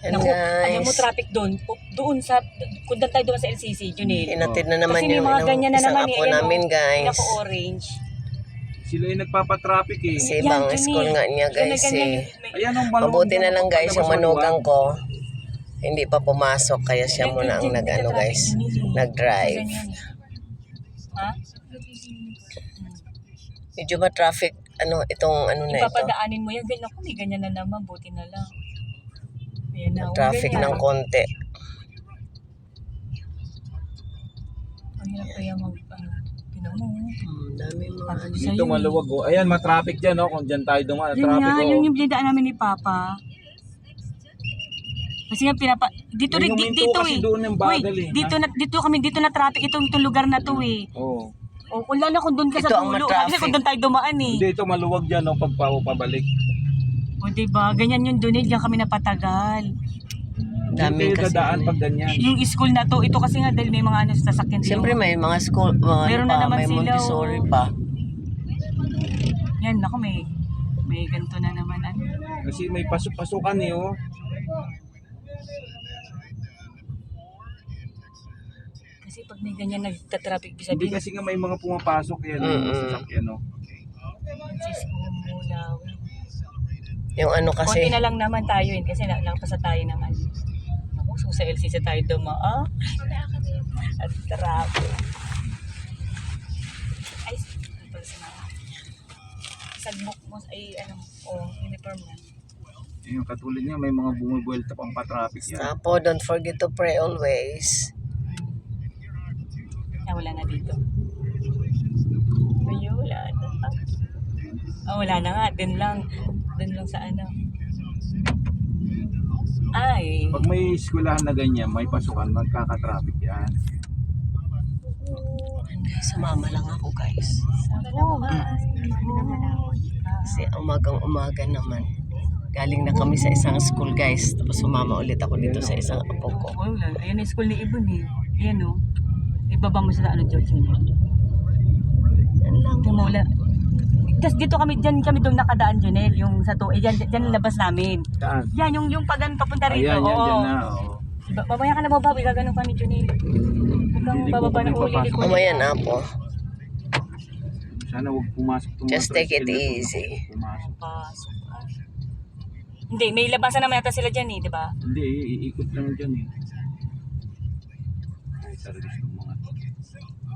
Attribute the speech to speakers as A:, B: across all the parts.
A: Yan
B: Naku, alam mo
A: guys.
B: traffic doon sa, kung doon tayo doon sa LCC, Junel.
A: Hinatid na naman
B: Kasi may
A: yung
B: mga ganyan na
A: isang
B: naman
A: apo
B: eh. Ayan,
A: namin
B: oh,
A: guys.
B: pinaka-orange.
C: Sila yung nagpapatraffic eh.
A: Kasi
B: Yan,
A: ibang
B: Junel.
A: school nga niya
B: Yan na
A: guys
B: ganyan
A: eh.
B: yung-
C: Ayan ang maluwag.
A: Mabuti na lang guys yung manugang
C: ko.
A: ko. Hindi pa pumasok kaya siya
B: Yan,
A: muna ang
B: yan,
A: nag-ano
B: traffic,
A: guys.
B: Junel, eh.
A: Nag-drive.
B: Ganyan. Ha?
A: Medyo ma-traffic itong ano na ito.
B: Ipapadaanin mo yan. Ganyan ako, may ganyan na naman. Buti na lang. Ayan na.
A: Traffic ng konti.
B: Ang hirap kaya tinan mo.
A: Dami mga
B: Pagod
C: Dito
B: sa'yo,
C: maluwag oh. Ayan, matraffic dyan oh. Kung dyan tayo dumaan,
B: Yun
C: traffic
B: nga,
C: oh.
B: yun yung binidaan namin ni Papa. Kasi nga dito
C: Yung huminto
B: dito
C: kasi
B: eh.
C: doon ng bagal eh,
B: Dito na traffic itong lugar na to eh.
C: Oo.
B: O kung lalo kung doon ka
A: Ito
B: sa
A: ang
B: dulo,
A: ma-traffic.
B: kasi kung doon tayo dumaan eh.
C: Hindi, ito maluwag dyan oh. Pabalik.
B: O diba, ganyan yung doon, diyan kami napatagal.
A: dami
C: Hindi kayo
A: kasi.
C: dadaan pag ganyan.
B: Yung school na to, ito kasi nga dahil may mga sasakyan dito.
A: Siyempre may mga school, mga
B: Meron na naman
A: may
B: sila,
A: Montessori
B: oh.
A: pa.
B: Yan, ako may ganito na naman.
C: Kasi may pasok-pasukan eh oh.
B: Kasi pag may ganyan nagtatraffic,
C: Hindi
B: sabihin,
C: kasi nga may mga pumapasok yan oh. Sasakyan oh.
B: Francisco Mulaw.
A: Yung ano kasi,
B: Konti na lang naman tayo yun kasi nakapasa tayo naman. Ako, so sa LCC tayo dumaan. At traffic. Ay, ito pala si Mama. Sagbok mo, ay uniform na.
C: Yung katulad niya, may mga bumubuelta pang patraffic yan.
A: Tapo, don't forget to pray always.
B: Wala na dito. Ayun, wala na. Wala na nga. Dun lang sa ano. Ay.
C: Pag may eskwelahan na ganyan, may pasukan, magkaka-traffic yan.
A: Sumama lang ako guys. Kasi umagang-umaga naman. Galing na kami sa isang school guys. Tapos sumama ulit ako dito sa isang apo ko.
B: Wala. Ayan yung school ni Ibon eh. Ayan o. Ibaba mo sa George yun.
A: Yan lang.
B: Wala. Tapos dito kami doon nakadaan Junel, yung sa to, diyan labas namin.
C: Saan?
B: Yan yung papunta rito.
C: Ayan, yan,
B: Oo.
C: dyan na. Oo.
B: Mamaya ka na bababa, gaganon kami Junel. Huwag kang
C: Hindi ko
B: bababa na
C: kami
B: uli.
C: papasok.
A: Mamaya na po.
C: Sana huwag pumasok.
A: Just take it easy.
C: Pumasok.
B: Pasok. Hindi, may labasan naman yata sila dyan eh, di ba?
C: Hindi, iikot lang dyan eh. Ay, sarili ng mga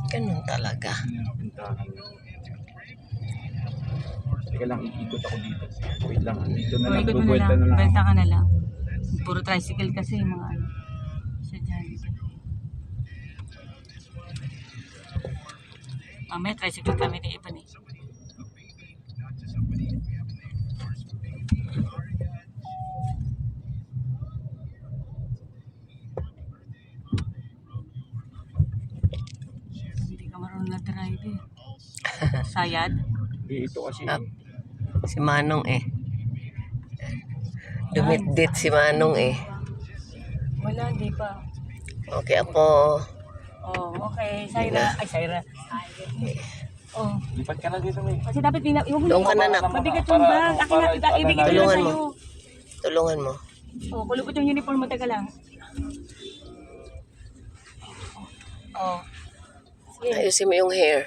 A: Ganun talaga.
C: pintahan. Teka lang, iikot ako dito. Wait lang, dito na lang.
B: Ikot mo
C: Bubuelta na lang.
B: Benta ka na lang. Puro tricycle kasi yung mga ano. Siya dyan. Mamaya tricycle kami ni Ibon eh. Hindi ka marunong na-drive eh. Sayad?
C: Ito kasi.
A: Ah, si Manong eh. Dumit-dit si Manong eh.
B: Wala, hindi pa.
A: Okay ako.
B: Oh, okay. Syra. Ay, Syra. Oh.
C: Lipat ka na dito, May.
B: Kasi dapat
A: Doon ka na, nak.
B: mabigat yung bag. Akin na, ibigay ko na
A: Tulungan mo.
B: sa'yo.
A: Tulungan mo.
B: Oh, kulubot yung uniform mo. Teka lang. Oh. Sige.
A: Ayusin mo yung hair.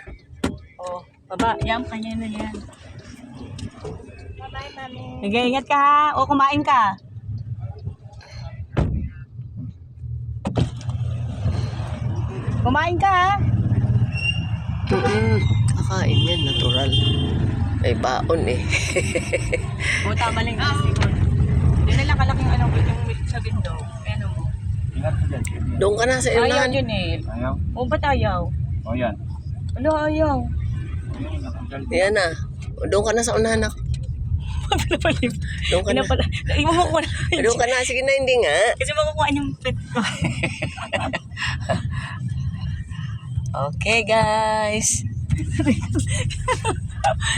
B: Oh, baba. Yan, kanya na yan. Bye-bye, mami. Sige, ingat ka ha. O, kumain ka. Kumain ka ha.
A: Kakain yan, natural. May baon eh.
B: O, tama lang yung plastic. Hindi na lang kalak yung yung milk sa window. Ano mo?
C: Ingat ka dyan.
A: Doon ka na sa
B: Ayaw
A: ilan.
B: yun eh.
C: Ayaw?
B: O, ba't ayaw?
C: O yan.
B: Ano ayaw?
A: Yan na. Doon ka na sa unahan ako.
B: Pinapalim.
A: Doon ka na.
B: Pinapala. Makukuha na.
A: Doon ka na. Sige na, hindi nga.
B: Kasi makukuha yung pet ko.
A: Okay guys.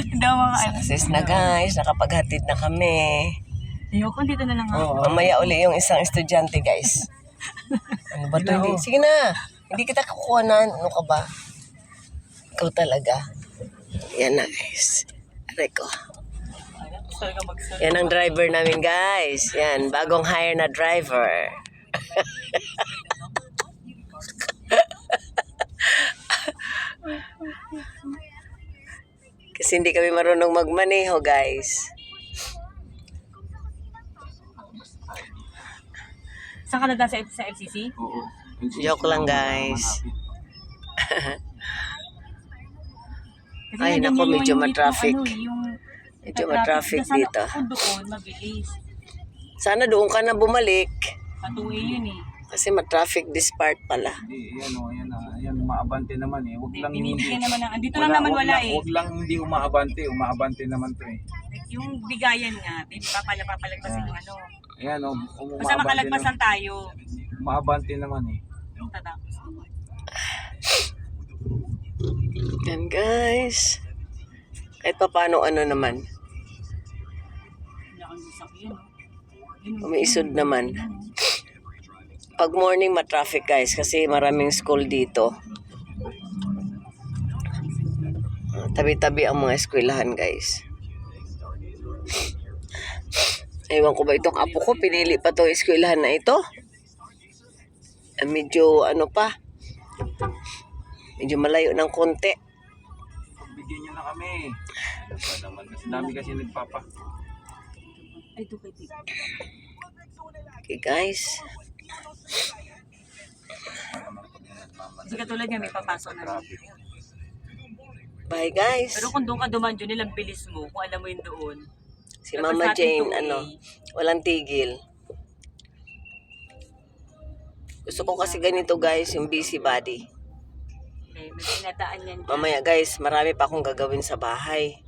B: Hindi ako mga
A: Success na guys. Nakapaghatid na kami.
B: Ayoko, dito na lang ako.
C: Oo.
A: Mamaya uli yung isang estudyante guys. Ano ba to? Hindi. Sige na. Hindi kita kukuha na. Ano ka ba? Ikaw talaga. Yan na guys. Aray ko.
B: talaga magsunod.
A: Yan ang driver namin, guys. Yan, bagong hire na driver. Kasi hindi kami marunong magmaneho, guys.
B: Saan ka nagda sa FCC?
C: Oo.
A: Joke lang, guys.
B: Kasi
A: Ay,
B: nandyan
A: naku,
B: yung-
A: medyo
B: yung-
A: ma-traffic.
B: yung
A: Medyo ma-traffic
B: Sana
A: dito.
B: kung doon, mabilis.
A: Sana doon ka na bumalik.
B: Patuwi yun eh.
A: Kasi ma-traffic this part pala.
C: Hindi, yan, umaabante naman eh. Huwag lang
B: Binibigyan naman ng, andito lang naman wala eh.
C: Huwag lang hindi umaabante naman to eh.
B: Yung bigayan nga, papalagpasin yung ano.
C: Ayan o,
B: Basta makalagpasan tayo.
C: umaabante naman eh.
B: Yung tatapos.
A: Yan, guys. Kahit pa paano ano naman.
B: Wala kang sasakyan. Oh.
A: Umiisod naman. Pag morning ma-traffic, guys, kasi maraming school dito. Tabi-tabi ang mga eskwelahan, guys. Ewan ko ba itong apo ko, pinili pa itong eskwelahan na ito. Medyo ano pa. Medyo malayo ng konti.
C: Bigyan nyo na kami. Ano naman, kasi dami kasi nagpapa.
B: Ay, ito kay Tito.
A: Okay, guys.
B: Kasi katulad nga, may papasok na.
A: Bye, guys.
B: Pero kung doon ka duman, Jun, ilang bilis mo, kung alam mo yun doon.
A: Si Mama Jane, walang tigil. Gusto ko kasi ganito, guys, yung busy body.
B: Okay, may pinadaan yan.
A: Mamaya, guys, marami pa akong gagawin sa bahay.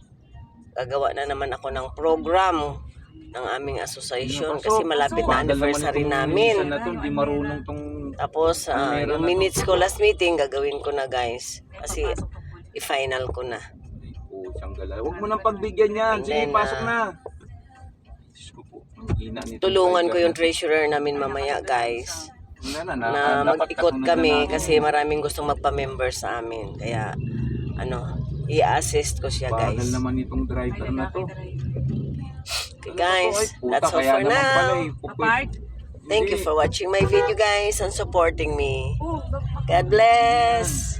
A: Gagawa na naman ako ng program ng aming association kasi malapit na anniversary namin.
C: Hindi marunong tong
A: Tapos, yung minutes ko last meeting, gagawin ko na, guys. Kasi, i-final ko na.
C: pusang gala. Huwag mo nang pagbigyan yan.
A: And
C: Sige,
A: then,
C: pasok na. Diyos ko po. Ang hina nito.
A: Tulungan ko yung treasurer namin mamaya, guys.
C: Na
A: Na mag-ikot kami kasi maraming gustong magpa-member sa amin. Kaya, i-assist ko siya,
C: Bagal
A: guys.
C: naman itong driver na to.
A: Okay, guys,
C: Puta,
A: that's all
C: kaya
A: for
C: naman pala
A: now.
C: eh.
B: Apart?
A: Thank you for watching my video, guys, and supporting me.
B: Oh,
A: God bless!